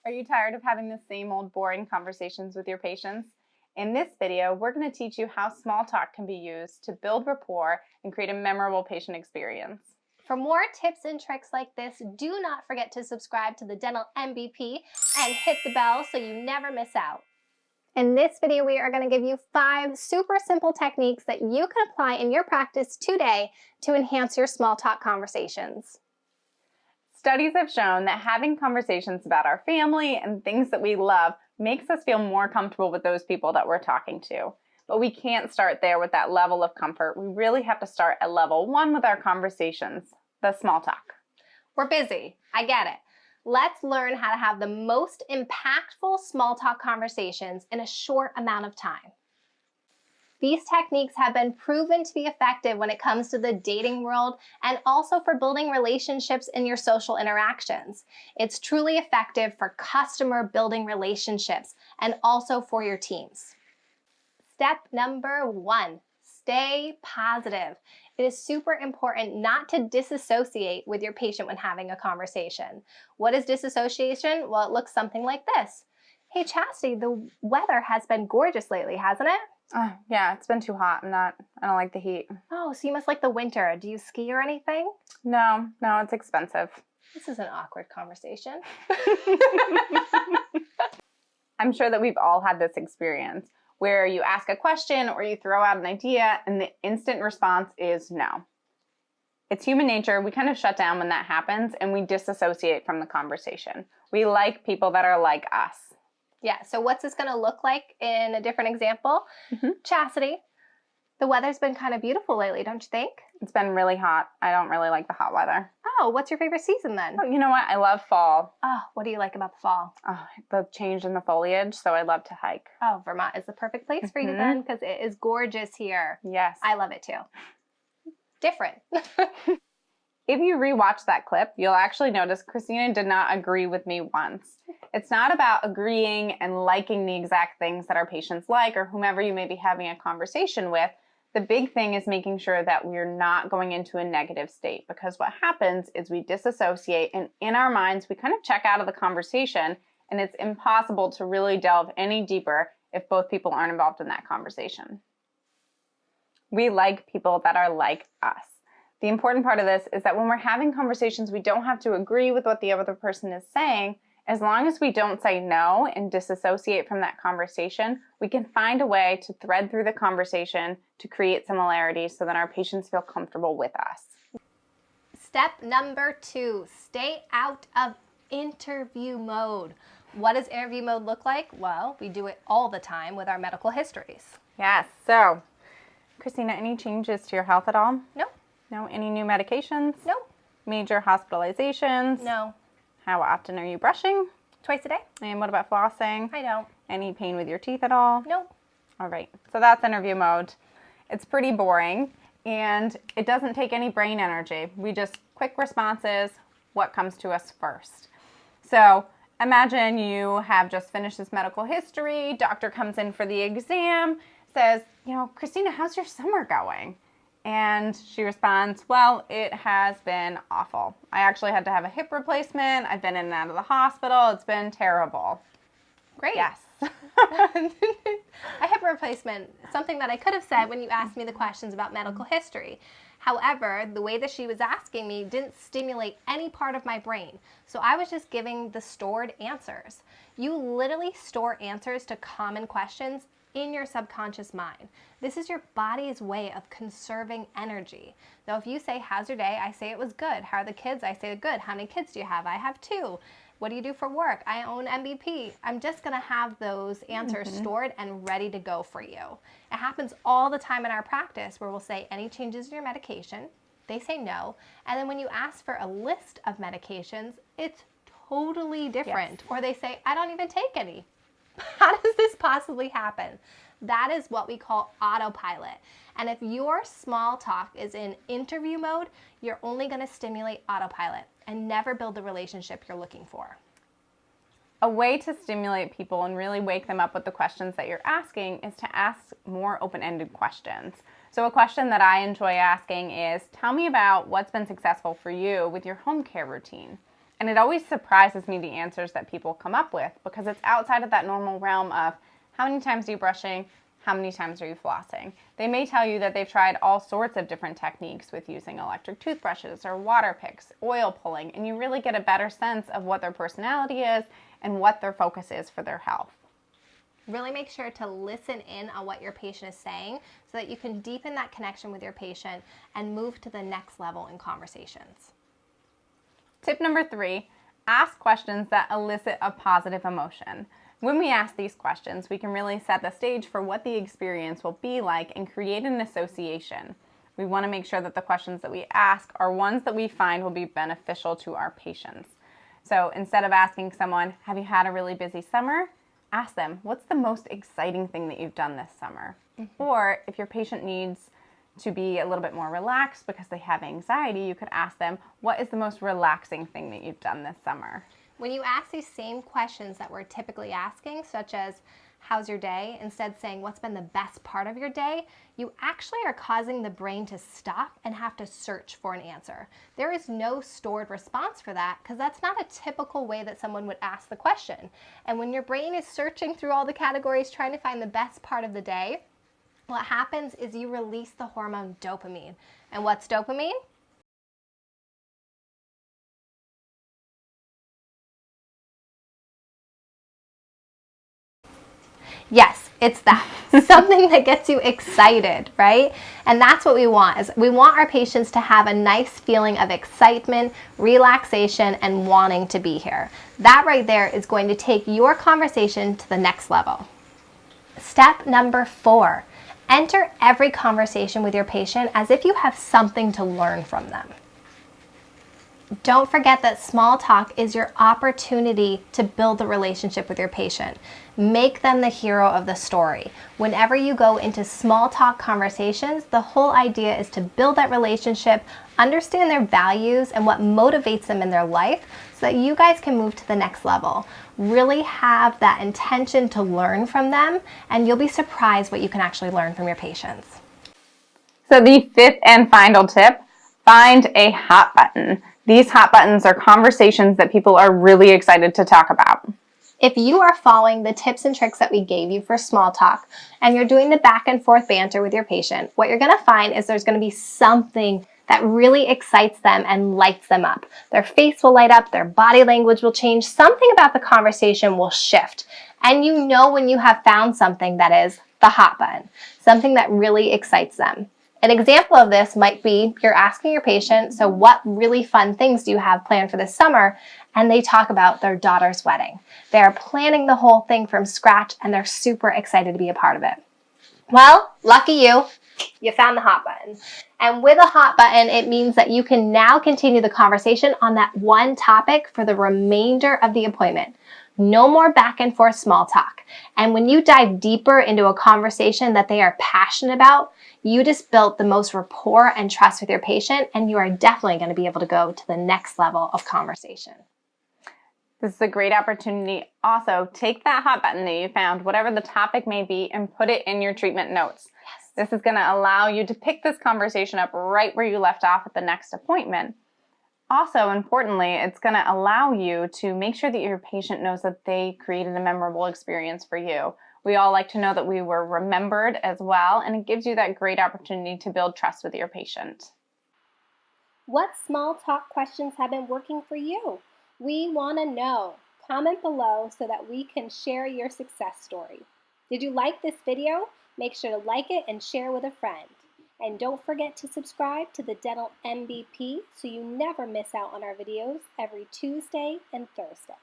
Are you tired of having the same old boring conversations with your patients? In this video, we're going to teach you how small talk can be used to build rapport and create a memorable patient experience. For more tips and tricks like this, do not forget to subscribe to the Dental MBP and hit the bell so you never miss out. In this video, we are going to give you 5 super simple techniques that you can apply in your practice today to enhance your small talk conversations. Studies have shown that having conversations about our family and things that we love makes us feel more comfortable with those people that we're talking to. But we can't start there with that level of comfort. We really have to start at level 1 with our conversations, the small talk. We're busy. I get it. Let's learn how to have the most impactful small talk conversations in a short amount of time. These techniques have been proven to be effective when it comes to the dating world and also for building relationships in your social interactions. It's truly effective for customer building relationships and also for your teams. Step number 1, stay positive. It is super important not to disassociate with your patient when having a conversation. What is disassociation? Well, it looks something like this. Hey, Chastity, the weather has been gorgeous lately, hasn't it? Yeah, it's been too hot. I don't like the heat. Oh, so you must like the winter. Do you ski or anything? No, it's expensive. This is an awkward conversation. I'm sure that we've all had this experience where you ask a question or you throw out an idea and the instant response is no. It's human nature. We kind of shut down when that happens and we disassociate from the conversation. We like people that are like us. Yeah, so what's this going to look like in a different example? Chastity, the weather's been kind of beautiful lately, don't you think? It's been really hot. I don't really like the hot weather. Oh, what's your favorite season then? Oh, you know what? I love fall. Oh, what do you like about the fall? Oh, the change in the foliage, so I love to hike. Oh, Vermont is the perfect place for you then because it is gorgeous here. Yes. I love it too. Different. If you rewatch that clip, you'll actually notice Christina did not agree with me once. It's not about agreeing and liking the exact things that our patients like or whomever you may be having a conversation with. The big thing is making sure that we're not going into a negative state, because what happens is we disassociate and in our minds we kind of check out of the conversation, and it's impossible to really delve any deeper if both people aren't involved in that conversation. We like people that are like us. The important part of this is that when we're having conversations, we don't have to agree with what the other person is saying. As long as we don't say no and disassociate from that conversation, we can find a way to thread through the conversation to create similarities so that our patients feel comfortable with us. Step number 2, stay out of interview mode. What does interview mode look like? Well, we do it all the time with our medical histories. Yes, so Christina, any changes to your health at all? No. No? Any new medications? No. Major hospitalizations? No. How often are you brushing? Twice a day. And what about flossing? I don't. Any pain with your teeth at all? No. All right, so that's interview mode. It's pretty boring and it doesn't take any brain energy. We just quick responses, what comes to us first. So imagine you have just finished this medical history, doctor comes in for the exam, says, Christina, how's your summer going? And she responds, well, it has been awful. I actually had to have a hip replacement. I've been in and out of the hospital. It's been terrible. Great. Yes. A hip replacement, something that I could have said when you asked me the questions about medical history. However, the way that she was asking me didn't stimulate any part of my brain. So I was just giving the stored answers. You literally store answers to common questions in your subconscious mind. This is your body's way of conserving energy. So if you say, how's your day? I say it was good. How are the kids? I say they're good. How many kids do you have? I have 2. What do you do for work? I own MBP. I'm just gonna have those answers stored and ready to go for you. It happens all the time in our practice where we'll say, any changes in your medication? They say no. And then when you ask for a list of medications, it's totally different. Yes. Or they say, I don't even take any. How does this possibly happen? That is what we call autopilot. And if your small talk is in interview mode, you're only going to stimulate autopilot and never build the relationship you're looking for. A way to stimulate people and really wake them up with the questions that you're asking is to ask more open-ended questions. So a question that I enjoy asking is, tell me about what's been successful for you with your home care routine. And it always surprises me the answers that people come up with because it's outside of that normal realm of how many times are you brushing, how many times are you flossing. They may tell you that they've tried all sorts of different techniques with using electric toothbrushes or water picks, oil pulling, and you really get a better sense of what their personality is and what their focus is for their health. Really make sure to listen in on what your patient is saying so that you can deepen that connection with your patient and move to the next level in conversations. Tip number 3, ask questions that elicit a positive emotion. When we ask these questions, we can really set the stage for what the experience will be like and create an association. We want to make sure that the questions that we ask are ones that we find will be beneficial to our patients. So instead of asking someone, have you had a really busy summer? Ask them, what's the most exciting thing that you've done this summer? Or if your patient needs to be a little bit more relaxed because they have anxiety, you could ask them, what is the most relaxing thing that you've done this summer? When you ask these same questions that we're typically asking, such as, how's your day, instead saying, what's been the best part of your day, you actually are causing the brain to stop and have to search for an answer. There is no stored response for that because that's not a typical way that someone would ask the question. And when your brain is searching through all the categories trying to find the best part of the day, what happens is you release the hormone dopamine. And what's dopamine? Yes, it's that. Something that gets you excited, right? And that's what we want, is we want our patients to have a nice feeling of excitement, relaxation, and wanting to be here. That right there is going to take your conversation to the next level. Step number 4, enter every conversation with your patient as if you have something to learn from them. Don't forget that small talk is your opportunity to build the relationship with your patient. Make them the hero of the story. Whenever you go into small talk conversations, the whole idea is to build that relationship, understand their values and what motivates them in their life so that you guys can move to the next level. Really have that intention to learn from them, and you'll be surprised what you can actually learn from your patients. So the 5th and final tip, find a hot button. These hot buttons are conversations that people are really excited to talk about. If you are following the tips and tricks that we gave you for small talk and you're doing the back and forth banter with your patient, what you're going to find is there's going to be something that really excites them and lights them up. Their face will light up, their body language will change, something about the conversation will shift. And you know when you have found something that is the hot button, something that really excites them. An example of this might be you're asking your patient, so what really fun things do you have planned for this summer? And they talk about their daughter's wedding. They're planning the whole thing from scratch and they're super excited to be a part of it. Well, lucky you, you found the hot button. And with a hot button, it means that you can now continue the conversation on that one topic for the remainder of the appointment. No more back and forth small talk. And when you dive deeper into a conversation that they are passionate about, you just built the most rapport and trust with your patient, and you are definitely going to be able to go to the next level of conversation. This is a great opportunity. Also, take that hot button that you found, whatever the topic may be, and put it in your treatment notes. Yes. This is going to allow you to pick this conversation up right where you left off at the next appointment. Also, importantly, it's going to allow you to make sure that your patient knows that they created a memorable experience for you. We all like to know that we were remembered as well, and it gives you that great opportunity to build trust with your patient. What small talk questions have been working for you? We want to know. Comment below so that we can share your success story. Did you like this video? Make sure to like it and share with a friend. And don't forget to subscribe to the Dental MBP so you never miss out on our videos every Tuesday and Thursday.